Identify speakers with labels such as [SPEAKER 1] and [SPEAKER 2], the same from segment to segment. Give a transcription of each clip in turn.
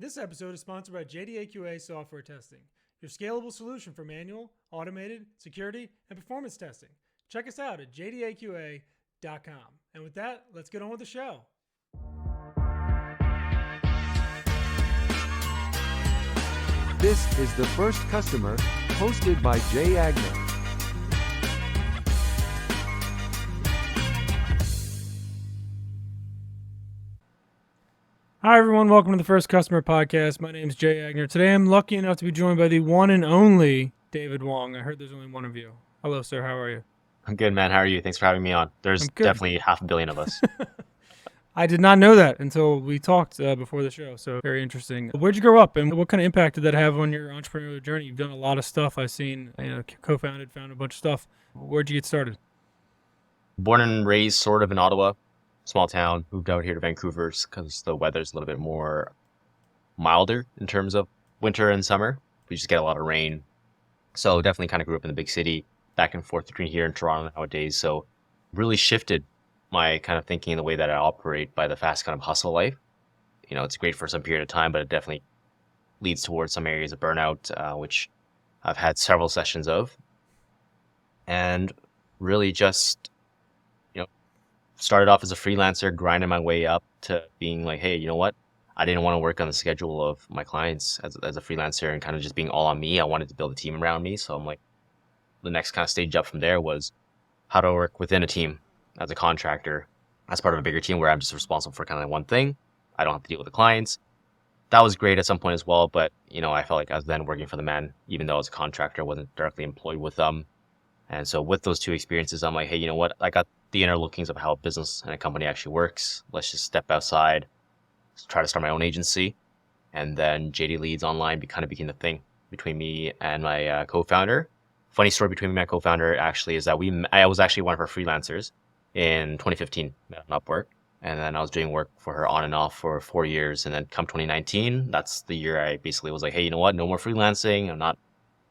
[SPEAKER 1] This episode is sponsored by JDAQA Software Testing, your scalable solution for manual, automated, security, and performance testing. Check us out at jdaqa.com. And with that, let's get on with the show.
[SPEAKER 2] This is The First Customer, hosted by Jay Agner.
[SPEAKER 1] Hi, everyone. Welcome to the First Customer Podcast. My name is Jay Agner. Today, I'm lucky enough to be joined by the one and only David Wong. I heard there's only one of you. Hello, sir. How are you?
[SPEAKER 3] I'm good, man. How are you? Thanks for having me on. There's definitely 500 million of us.
[SPEAKER 1] I did not know that until we talked before the show, so very interesting. Where'd you grow up, and what kind of impact did that have on your entrepreneurial journey? You've done a lot of stuff. I've seen, co-founded, found a bunch of stuff. Where'd you get started?
[SPEAKER 3] Born and raised sort of in Ottawa, small town. Moved out here to Vancouver because the weather's a little bit more milder in terms of winter and summer. We just get a lot of rain. So definitely kind of grew up in the big city, back and forth between here and Toronto nowadays. So really shifted my kind of thinking in the way that I operate by the fast kind of hustle life. You know, it's great for some period of time, but it definitely leads towards some areas of burnout, which I've had several sessions of. And really just, started off as a freelancer, grinding my way up to being like, hey, you know what? I didn't want to work on the schedule of my clients as a freelancer and kind of just being all on me. I wanted to build a team around me. So I'm like, the next kind of stage up from there was how to work within a team as a contractor, as part of a bigger team where I'm just responsible for kind of one thing. I don't have to deal with the clients. That was great at some point as well, but I felt like I was then working for the man, even though I was a contractor, I wasn't directly employed with them. And so with those two experiences, I'm like, hey, you know what? I got the inner lookings of how a business and a company actually works. Let's just step outside, try to start my own agency. And then JD Leads Online kind of became the thing between me and my co-founder. Funny story between me and my co-founder actually is that I was actually one of her freelancers in 2015, met on Upwork. And then I was doing work for her on and off for 4 years. And then come 2019, that's the year I basically was like, hey, you know what? No more freelancing. I'm not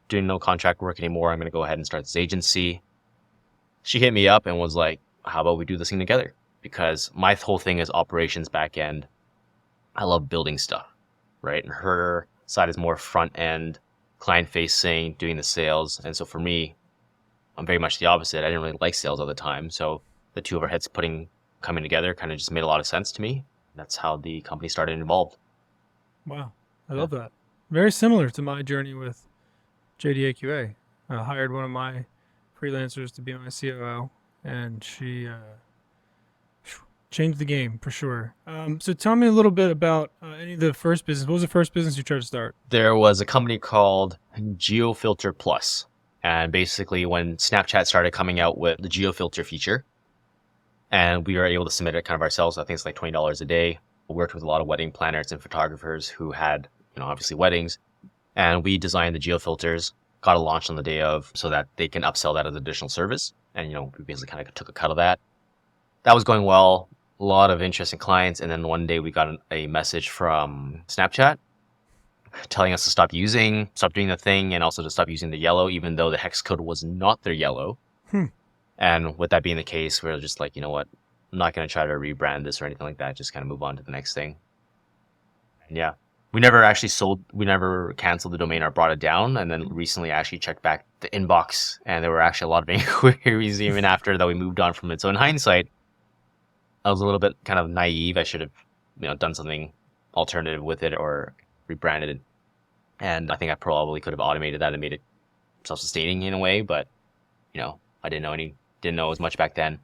[SPEAKER 3] doing no contract work anymore. I'm going to go ahead and start this agency. She hit me up and was like, how about we do this thing together? Because my whole thing is operations back end. I love building stuff, right? And her side is more front end, client facing, doing the sales. And so for me, I'm very much the opposite. I didn't really like sales all the time. So the two of our heads coming together kind of just made a lot of sense to me. That's how the company started and evolved.
[SPEAKER 1] Wow. I love that. Very similar to my journey with JDAQA. I hired one of my freelancers to be my COO, and she changed the game for sure. So tell me a little bit about any of the first business. What was the first business you tried to start?
[SPEAKER 3] There was a company called geo-filter Plus. And basically when Snapchat started coming out with the geo-filter feature, and we were able to submit it kind of ourselves, I think it's like $20 a day. We worked with a lot of wedding planners and photographers who had, obviously weddings. And we designed the geo-filters, got it launched on the day of so that they can upsell that as additional service. And, we basically kind of took a cut of that. That was going well. A lot of interest in clients. And then one day we got a message from Snapchat telling us to stop doing the thing, and also to stop using the yellow, even though the hex code was not their yellow. And with that being the case, we're just like, you know what? I'm not going to try to rebrand this or anything like that. Just kind of move on to the next thing. And yeah, we never canceled the domain or brought it down. And then recently I actually checked back the inbox, and there were actually a lot of inquiries even after that we moved on from it. So in hindsight, I was a little bit kind of naive. I should have, done something alternative with it or rebranded it. And I think I probably could have automated that and made it self-sustaining in a way, but I didn't know as much back then.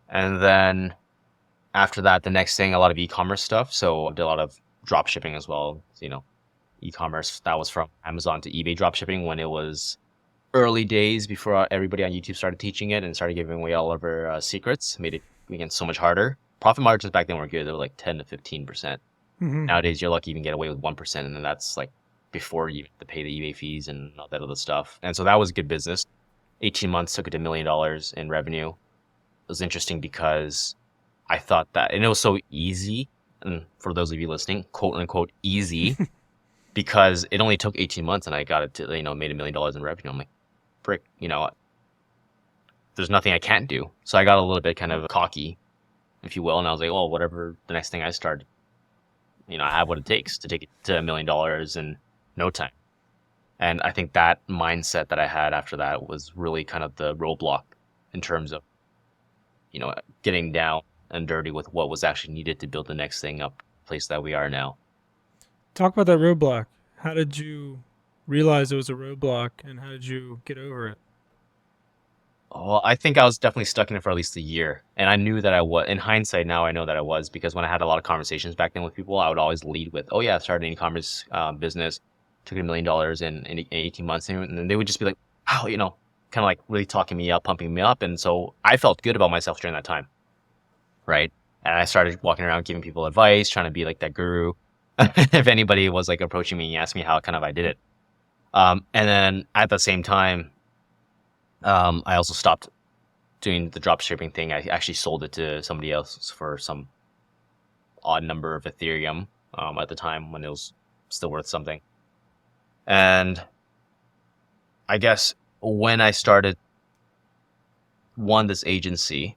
[SPEAKER 3] And then after that, the next thing, a lot of e-commerce stuff. So I did a lot of drop shipping as well. E-commerce, that was from Amazon to eBay drop shipping when it was early days before everybody on YouTube started teaching it and started giving away all of our secrets. Made it, again, so much harder. Profit margins back then were good. They were like 10 to 15%.
[SPEAKER 1] Mm-hmm.
[SPEAKER 3] Nowadays, you're lucky you even get away with 1%. And then that's like before you have to pay the eBay fees and all that other stuff. And so that was good business. 18 months took it to $1 million in revenue. It was interesting because I thought that, and it was so easy. And for those of you listening, quote unquote, easy, because it only took 18 months and I got it to, made $1 million in revenue. I'm like, frick, there's nothing I can't do. So I got a little bit kind of cocky, if you will. And I was like, well, whatever the next thing I start I have what it takes to take it to $1 million in no time. And I think that mindset that I had after that was really kind of the roadblock in terms of, getting down and dirty with what was actually needed to build the next thing up, place that we are now.
[SPEAKER 1] Talk about that roadblock. How did you realize it was a roadblock, and how did you get over it?
[SPEAKER 3] Well, I think I was definitely stuck in it for at least a year. And I knew that I was, in hindsight now, I know that I was, because when I had a lot of conversations back then with people, I would always lead with, oh yeah, I started an e-commerce business, took $1 million in 18 months. And then they would just be like, wow, kind of like really talking me up, pumping me up. And so I felt good about myself during that time. Right. And I started walking around giving people advice, trying to be like that guru. If anybody was like approaching me and asked me how kind of I did it. And then at the same time, I also stopped doing the drop shipping thing. I actually sold it to somebody else for some odd number of Ethereum at the time when it was still worth something. And I guess when I started this agency,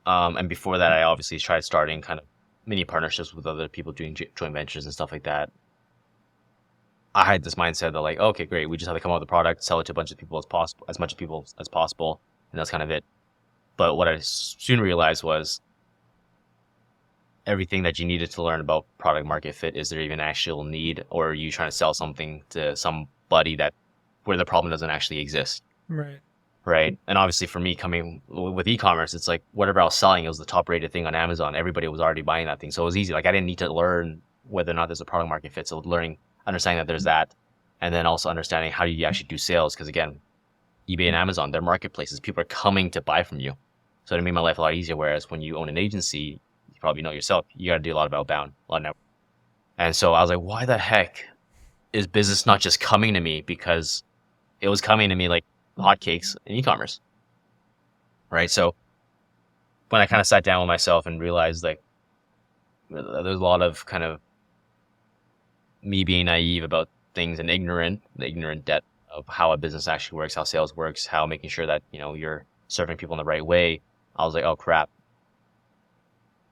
[SPEAKER 3] and before that, I obviously tried starting kind of mini partnerships with other people doing joint ventures and stuff like that. I had this mindset that like, okay, great, we just have to come out with a product, sell it to a bunch of people as much people as possible, and that's kind of it. But what I soon realized was everything that you needed to learn about product market fit. Is there even actual need, or are you trying to sell something to somebody where the problem doesn't actually exist?
[SPEAKER 1] Right.
[SPEAKER 3] Right. And obviously for me coming with e-commerce, it's like whatever I was selling, it was the top rated thing on Amazon. Everybody was already buying that thing. So it was easy. Like I didn't need to learn whether or not there's a product market fit. So understanding that there's that, and then also understanding how do you actually do sales. Because again, eBay and Amazon, they're marketplaces. People are coming to buy from you. So it made my life a lot easier. Whereas when you own an agency, you probably know yourself, you got to do a lot of outbound, a lot of network. And so I was like, why the heck is business not just coming to me? Because it was coming to me like hotcakes in e-commerce, right? So when I kind of sat down with myself and realized like there's a lot of kind of me being naive about things and the ignorant debt of how a business actually works, how sales works, how making sure that you're serving people in the right way. I was like, oh crap,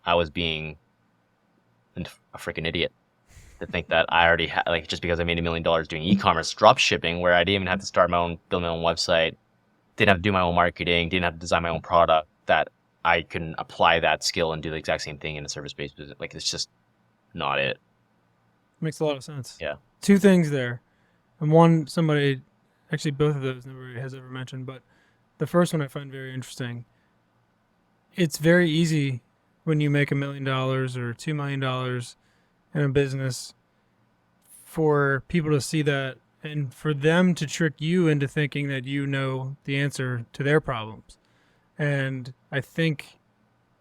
[SPEAKER 3] I was being a freaking idiot to think that I already had, like, just because I made $1 million doing e-commerce drop shipping, where I didn't even have to build my own website, didn't have to do my own marketing, didn't have to design my own product, that I can apply that skill and do the exact same thing in a service-based business. Like, it's just not it.
[SPEAKER 1] Makes a lot of sense.
[SPEAKER 3] Yeah.
[SPEAKER 1] Two things there. And one, actually both of those nobody has ever mentioned, but the first one I find very interesting. It's very easy when you make $1 million or $2 million in a business for people to see that and for them to trick you into thinking that you know the answer to their problems. And I think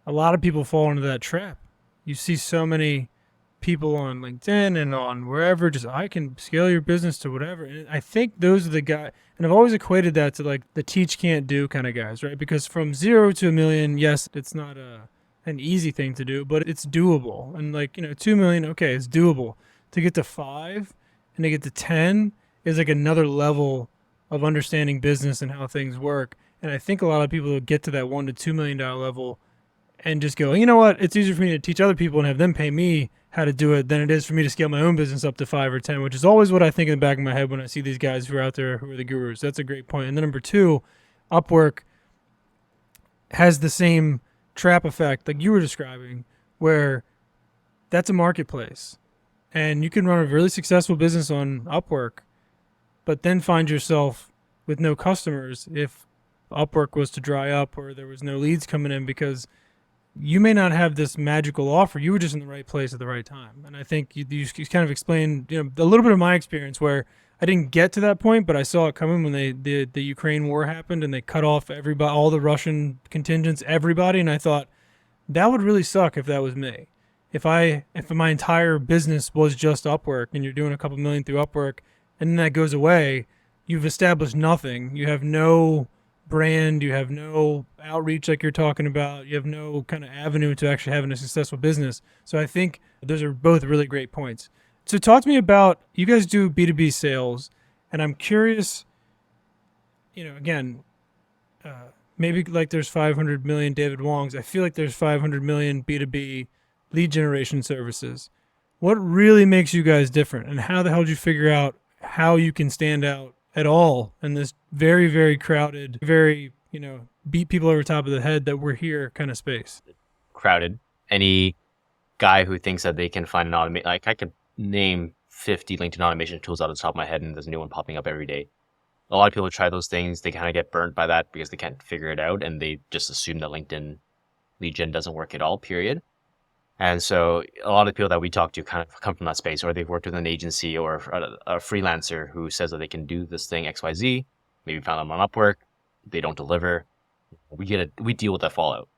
[SPEAKER 1] a lot of people fall into that trap. You see so many people on LinkedIn and on wherever, just I can scale your business to whatever. And I think those are the guys, and I've always equated that to like the teach can't do kind of guys, right? Because from 0 to $1 million, yes, it's not an easy thing to do, but it's doable. And 2 million, okay, it's doable. To get to 5 and to get to 10 is like another level of understanding business and how things work. And I think a lot of people get to that $1 to $2 million level and just go, you know what? It's easier for me to teach other people and have them pay me how to do it than it is for me to scale my own business up to 5 or 10, which is always what I think in the back of my head when I see these guys who are out there who are the gurus. That's a great point. And then number 2, Upwork has the same trap effect like you were describing, where that's a marketplace and you can run a really successful business on Upwork, but then find yourself with no customers if Upwork was to dry up or there was no leads coming in, because you may not have this magical offer. You were just in the right place at the right time. And I think you kind of explained a little bit of my experience where I didn't get to that point, but I saw it coming when the Ukraine war happened and they cut off everybody, all the Russian contingents, everybody. And I thought that would really suck if that was me. If my entire business was just Upwork and you're doing a couple million through Upwork and then that goes away, you've established nothing. You have no brand, you have no outreach like you're talking about, you have no kind of avenue to actually having a successful business. So I think those are both really great points. So talk to me about, you guys do B2B sales, and I'm curious, again, maybe like there's 500 million David Wongs. I feel like there's 500 million B2B lead generation services. What really makes you guys different, and how the hell did you figure out how you can stand out at all in this very, very crowded, very, beat people over top of the head that we're here kind of space?
[SPEAKER 3] Crowded. Any guy who thinks that they can find an automate, like I could name 50 LinkedIn automation tools out of the top of my head, and there's a new one popping up every day. A lot of people try those things. They kind of get burnt by that because they can't figure it out, and they just assume that LinkedIn lead gen doesn't work at all, period. And so a lot of people that we talk to kind of come from that space, or they've worked with an agency or a freelancer who says that they can do this thing XYZ, maybe found them on Upwork, they don't deliver. We deal with that fallout.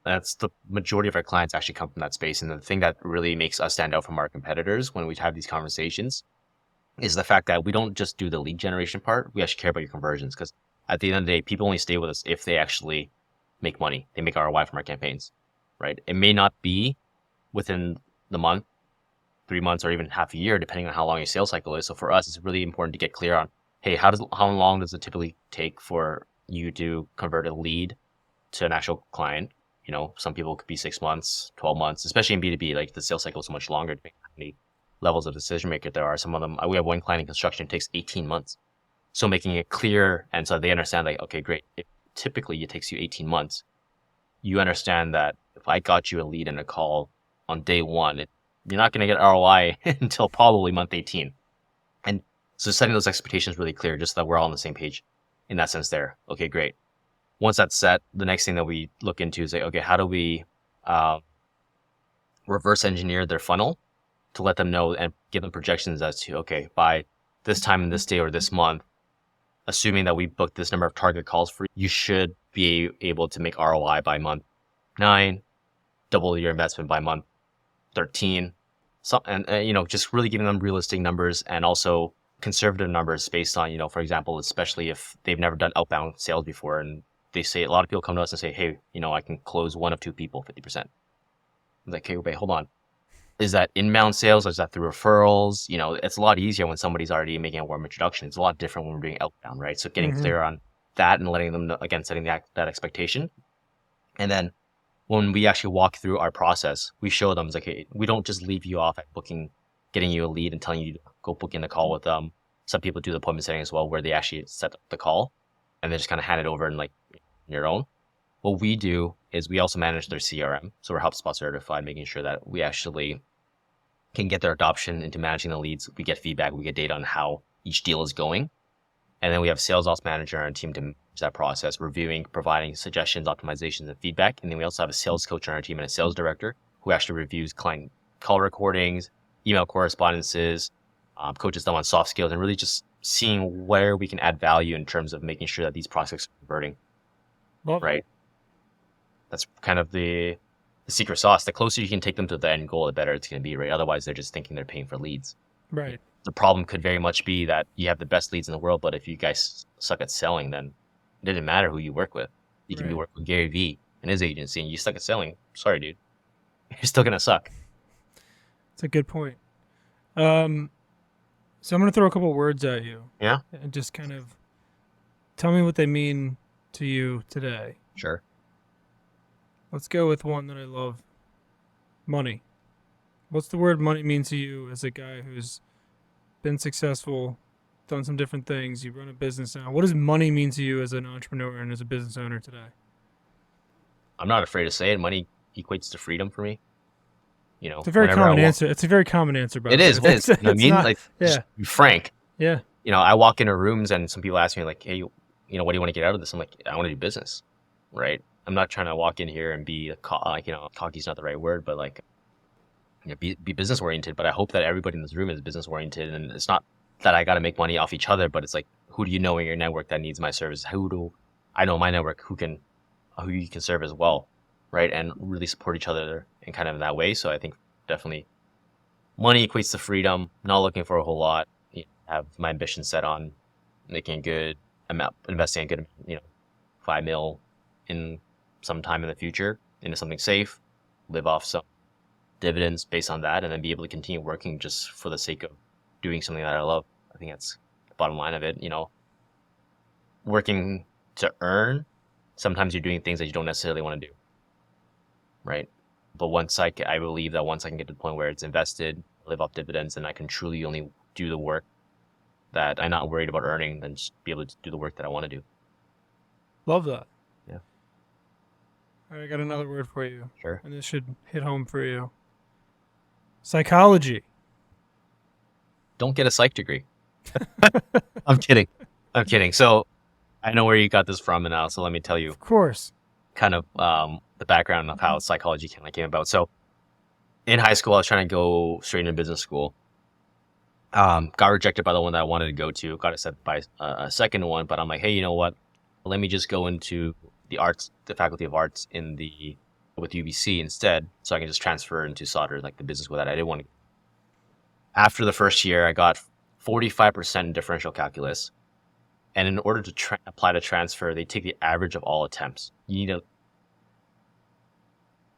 [SPEAKER 3] That's the majority of our clients actually come from that space. And the thing that really makes us stand out from our competitors when we have these conversations is the fact that we don't just do the lead generation part. We actually care about your conversions, because at the end of the day, people only stay with us if they actually make money. They make ROI from our campaigns, right? It may not be within the month, 3 months, or even half a year, depending on how long your sales cycle is. So for us, it's really important to get clear on, hey, how long does it typically take for you to convert a lead to an actual client? Some people could be 6 months, 12 months, especially in B2B, like the sales cycle is so much longer depending on how many levels of decision maker there are. Some of them, we have one client in construction, it takes 18 months. So making it clear, and so they understand, like, okay, great. If typically it takes you 18 months, you understand that if I got you a lead and a call on day one, you're not going to get ROI until probably month 18. And so setting those expectations really clear, just so that we're all on the same page in that sense there. Okay, great. Once that's set, the next thing that we look into is like, okay, how do we reverse engineer their funnel to let them know and give them projections as to, okay, by this time in this day or this month, assuming that we booked this number of target calls for you, you should be able to make ROI by month 9, double your investment by month 13. So, and just really giving them realistic numbers and also conservative numbers based on, for example, especially if they've never done outbound sales before, and they say, a lot of people come to us and say, hey, I can close 1 of 2 people 50%. I'm like, hey, wait, hold on. Is that inbound sales or is that through referrals? It's a lot easier when somebody's already making a warm introduction. It's a lot different when we're doing outbound, right? So getting clear on that and letting them know, again, setting that expectation. And then when we actually walk through our process, we show them, it's like, hey, we don't just leave you off at getting you a lead and telling you to go book in a call with them. Some people do the appointment setting as well, where they actually set up the call and they just kind of hand it over and like your own. What we do is we also manage their CRM. So we're HubSpot certified, making sure that we actually can get their adoption into managing the leads. We get feedback, we get data on how each deal is going. And then we have sales ops manager on our team to manage that process, reviewing, providing suggestions, optimizations, and feedback. And then we also have a sales coach on our team and a sales director who actually reviews client call recordings, email correspondences, coaches them on soft skills, and really just seeing where we can add value in terms of making sure that these prospects are converting. Right. That's kind of the secret sauce. The closer you can take them to the end goal, the better it's going to be, right? Otherwise, they're just thinking they're paying for leads.
[SPEAKER 1] Right.
[SPEAKER 3] The problem could very much be that you have the best leads in the world, but if you guys suck at selling, then it doesn't matter who you work with. You can be working with Gary Vee and his agency, and you suck at selling. Sorry, dude. You're still going to suck.
[SPEAKER 1] That's a good point. So I'm going to throw a couple words at you.
[SPEAKER 3] Yeah.
[SPEAKER 1] And just kind of tell me what they mean to you today.
[SPEAKER 3] Sure.
[SPEAKER 1] Let's go with one that I love. Money. What's the word money mean to you as a guy who's been successful, done some different things, you run a business now? What does money mean to you as an entrepreneur and as a business owner today?
[SPEAKER 3] I'm not afraid to say it. Money equates to freedom for me.
[SPEAKER 1] It's a very common answer. It's a very common answer, by
[SPEAKER 3] it is. It is. You know what I mean?
[SPEAKER 1] Not,
[SPEAKER 3] just be frank.
[SPEAKER 1] Yeah.
[SPEAKER 3] I walk into rooms and some people ask me like, hey, what do you want to get out of this? I'm like, I want to do business, right? I'm not trying to walk in here and be cocky is not the right word, but like, be business oriented. But I hope that everybody in this room is business oriented, and it's not that I got to make money off each other, but it's like, who do you know in your network that needs my service? Who do I know in my network who you can serve as well, right? And really support each other in kind of in that way. So I think definitely money equates to freedom. Not looking for a whole lot. Have my ambition set on making a good amount, investing a good, 5 mil in some time in the future into something safe, live off some dividends based on that, and then be able to continue working just for the sake of doing something that I love. I think that's the bottom line of it. Working to earn, sometimes you're doing things that you don't necessarily want to do, right? But I believe that once I can get to the point where it's invested, live off dividends and I can truly only do the work that I'm not worried about earning, then just be able to do the work that I want to do.
[SPEAKER 1] Love that.
[SPEAKER 3] Yeah.
[SPEAKER 1] All right, I got another word for you,
[SPEAKER 3] Sure.
[SPEAKER 1] and this should hit home for you. Psychology.
[SPEAKER 3] Don't get a psych degree. I'm kidding. I'm kidding. So I know where you got this from, and also let me tell you
[SPEAKER 1] Of course.
[SPEAKER 3] kind of the background of how psychology kind of came about. So in high school, I was trying to go straight into business school. Got rejected by the one that I wanted to go to. Got accepted by a second one, but I'm like, hey, you know what? Let me just go into the Faculty of Arts with UBC instead, so I can just transfer into solder, like the business with that. I didn't want to. After the first year, I got 45% in differential calculus, and in order to apply to transfer, they take the average of all attempts. You need a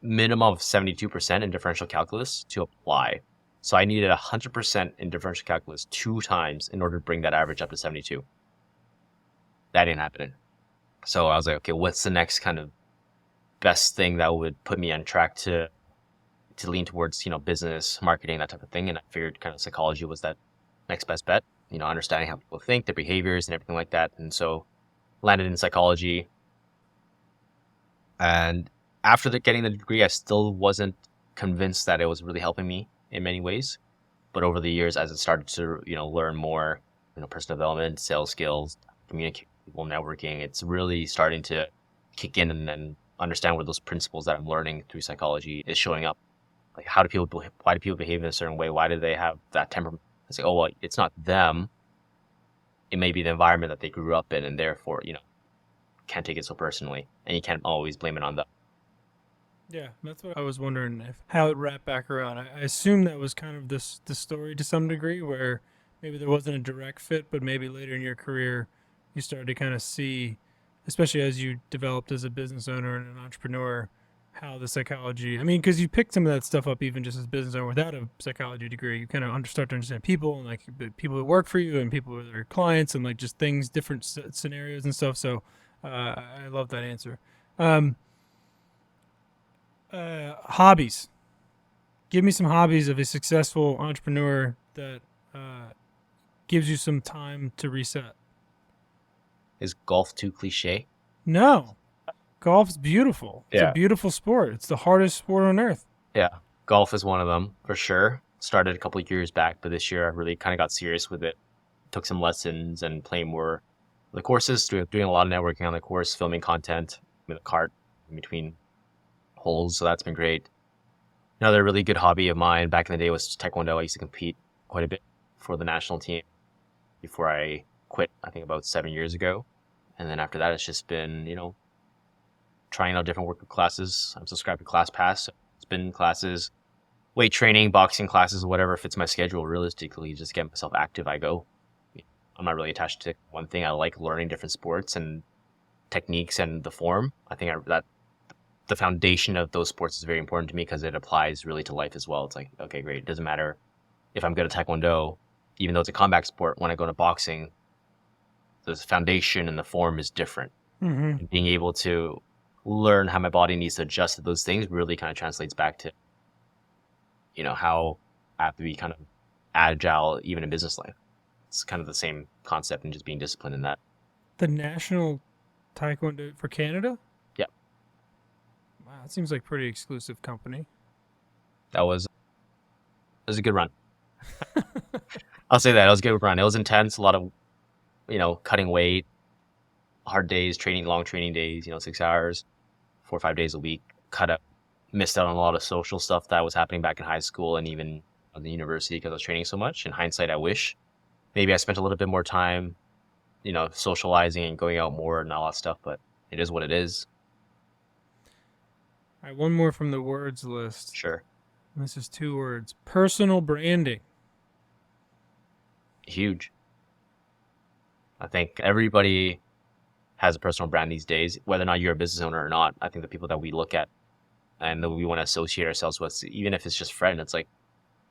[SPEAKER 3] minimum of 72% in differential calculus to apply. So I needed 100% in differential calculus 2 times in order to bring that average up to 72. That didn't happen. So I was like, okay, what's the next kind of best thing that would put me on track to lean towards, business, marketing, that type of thing? And I figured kind of psychology was that next best bet, understanding how people think, their behaviors and everything like that. And so landed in psychology. And after getting the degree, I still wasn't convinced that it was really helping me in many ways. But over the years, as it started to, learn more, personal development, sales skills, communicate with people, networking, it's really starting to kick in and understand where those principles that I'm learning through psychology is showing up. Like, why do people behave in a certain way? Why do they have that temperament? It's like, oh, well, it's not them. It may be the environment that they grew up in, and therefore, can't take it so personally, and you can't always blame it on them.
[SPEAKER 1] Yeah, that's what I was wondering, how it wrapped back around. I assume that was kind of the story to some degree, where maybe there wasn't a direct fit, but maybe later in your career, you started to kind of see, especially as you developed as a business owner and an entrepreneur, how the psychology, because you picked some of that stuff up even just as a business owner without a psychology degree. You kind of start to understand people and like the people that work for you and people that are clients and like just things, different scenarios and stuff. So I love that answer. Hobbies. Give me some hobbies of a successful entrepreneur that gives you some time to reset.
[SPEAKER 3] Is golf too cliche?
[SPEAKER 1] No. Golf's beautiful. It's
[SPEAKER 3] Yeah.
[SPEAKER 1] a beautiful sport. It's the hardest sport on earth.
[SPEAKER 3] Yeah. Golf is one of them, for sure. Started a couple of years back, but this year I really kind of got serious with it. Took some lessons and playing more the courses, doing a lot of networking on the course, filming content with a cart in between holes, so that's been great. Another really good hobby of mine back in the day was Taekwondo. I used to compete quite a bit for the national team before I quit, I think about 7 years ago. And then after that, it's just been, trying out different workout classes. I'm subscribed to ClassPass, so spin classes, weight training, boxing classes, whatever fits my schedule. Realistically, just get myself active, I go. I'm not really attached to one thing. I like learning different sports and techniques and the form. I think that the foundation of those sports is very important to me because it applies really to life as well. It's like, okay, great. It doesn't matter if I'm good at Taekwondo, even though it's a combat sport. When I go to boxing, the foundation and the form is different.
[SPEAKER 1] Mm-hmm.
[SPEAKER 3] And being able to learn how my body needs to adjust to those things really kind of translates back to, how I have to be kind of agile even in business life. It's kind of the same concept and just being disciplined in that.
[SPEAKER 1] The national Taekwondo for Canada?
[SPEAKER 3] Yeah.
[SPEAKER 1] Wow, that seems like pretty exclusive company.
[SPEAKER 3] It was a good run. I'll say that. It was a good run. It was intense. A lot of, cutting weight, hard days, long training days, 6 hours, 4 or 5 days a week. Missed out on a lot of social stuff that was happening back in high school and even at the university because I was training so much. In hindsight, I wish maybe I spent a little bit more time, socializing and going out more and all that stuff, but it is what it is.
[SPEAKER 1] All right, one more from the words list.
[SPEAKER 3] Sure.
[SPEAKER 1] This is 2 words. Personal branding.
[SPEAKER 3] Huge. I think everybody has a personal brand these days, whether or not you're a business owner or not. I think the people that we look at and that we want to associate ourselves with, even if it's just friend, it's like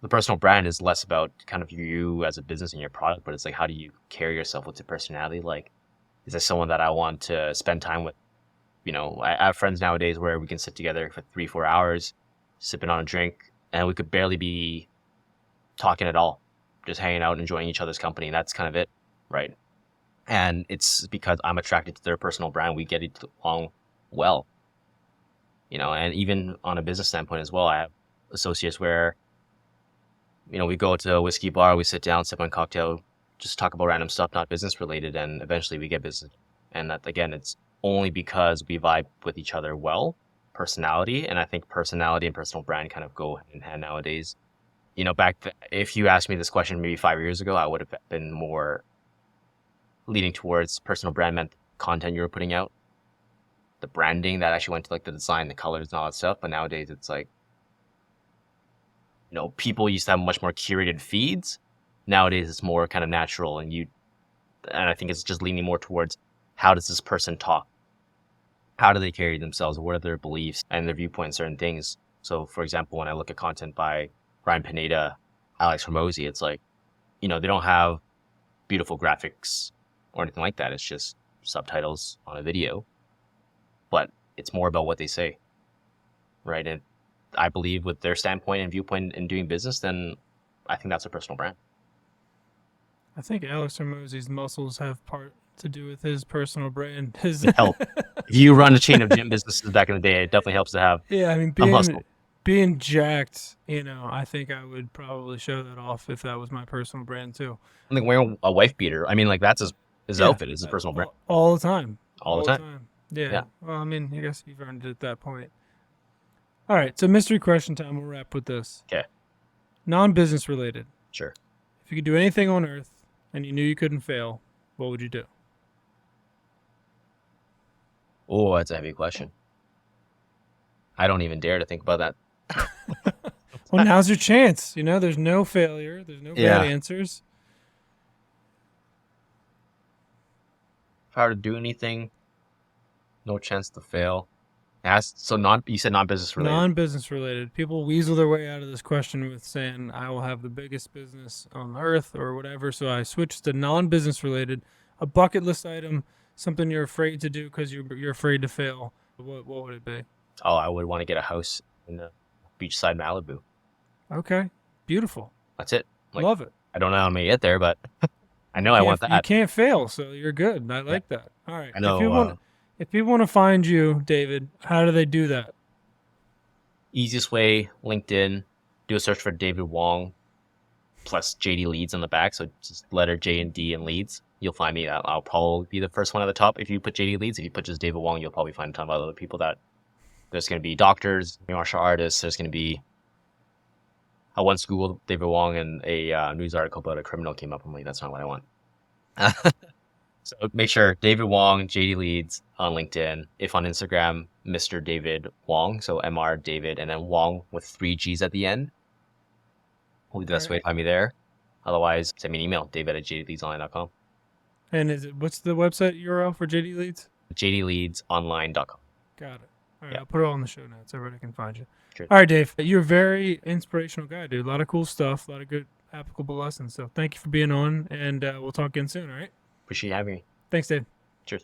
[SPEAKER 3] the personal brand is less about kind of you as a business and your product, but it's like, how do you carry yourself with your personality? Like, is there someone that I want to spend time with? I have friends nowadays where we can sit together for 3-4 hours, sipping on a drink, and we could barely be talking at all, just hanging out, enjoying each other's company. And that's kind of it, right? And it's because I'm attracted to their personal brand. We get it along well, and even on a business standpoint as well, I have associates where, we go to a whiskey bar, we sit down, sip on cocktail, just talk about random stuff, not business related, and eventually we get business. And that, again, it's only because we vibe with each other well, personality, and I think personality and personal brand kind of go hand in hand nowadays. If you asked me this question maybe 5 years ago, I would have been more leaning towards personal brand meant content you were putting out, the branding that actually went to like the design, the colors, and all that stuff. But nowadays it's like, people used to have much more curated feeds. Nowadays it's more kind of natural, and I think it's just leaning more towards how does this person talk? How do they carry themselves? What are their beliefs and their viewpoints on certain things? So for example, when I look at content by Ryan Pineda, Alex Hormozy, it's like, they don't have beautiful graphics or anything like that. It's just subtitles on a video, but it's more about what they say, right? And I believe with their standpoint and viewpoint in doing business, then I think that's a personal brand.
[SPEAKER 1] I think Alex Hormozy's muscles have part to do with his personal brand. His
[SPEAKER 3] help. If you run a chain of gym businesses back in the day, it definitely helps to have
[SPEAKER 1] I mean, being jacked, I think I would probably show that off if that was my personal brand too.
[SPEAKER 3] I'm like wearing a wife beater. I mean, like that's his outfit is his personal brand.
[SPEAKER 1] All the time.
[SPEAKER 3] All the time.
[SPEAKER 1] Yeah. Well, I mean, I guess you've earned it at that point. All right. So mystery question time. We'll wrap with this.
[SPEAKER 3] Okay.
[SPEAKER 1] Non-business related.
[SPEAKER 3] Sure.
[SPEAKER 1] If you could do anything on Earth and you knew you couldn't fail, what would you do?
[SPEAKER 3] Oh, that's a heavy question. I don't even dare to think about that.
[SPEAKER 1] Well, now's your chance. There's no failure. There's no bad answers.
[SPEAKER 3] If I were to do anything, no chance to fail. You said non-business related.
[SPEAKER 1] Non-business related. People weasel their way out of this question with saying, I will have the biggest business on earth or whatever. So I switched to non-business related, a bucket list item, something you're afraid to do because you're afraid to fail. What would it be?
[SPEAKER 3] Oh, I would want to get a house in the beachside Malibu.
[SPEAKER 1] Okay. Beautiful.
[SPEAKER 3] That's it.
[SPEAKER 1] Love it.
[SPEAKER 3] I don't know how I'm going to get there, but I know I want that.
[SPEAKER 1] You can't fail, so you're good. I like that. All right.
[SPEAKER 3] I know.
[SPEAKER 1] If people want to find you, David, how do they do that?
[SPEAKER 3] Easiest way, LinkedIn. Do a search for David Wong plus JD Leads on the back. So just letter J and D and Leads. You'll find me. I'll probably be the first one at the top if you put JD Leads. If you put just David Wong, you'll probably find a ton of other people that there's going to be doctors, martial artists. There's going to be I once Googled David Wong and a news article about a criminal came up. I'm like, that's not what I want. So make sure David Wong, JD Leads on LinkedIn. If on Instagram, Mr. David Wong. So Mr. David and then Wong with 3 G's at the end. Will be the best way to find me there. Otherwise, send me an email, david@jdleadsonline.com.
[SPEAKER 1] And what's the website URL for JD Leads?
[SPEAKER 3] jdleadsonline.com.
[SPEAKER 1] Got it. All right, I'll put it all in the show notes. Everybody can find you.
[SPEAKER 3] Sure.
[SPEAKER 1] All right, Dave. You're a very inspirational guy, dude. A lot of cool stuff, a lot of good applicable lessons. So thank you for being on, and we'll talk again soon, all right?
[SPEAKER 3] Appreciate you having me.
[SPEAKER 1] Thanks, Dave.
[SPEAKER 3] Cheers.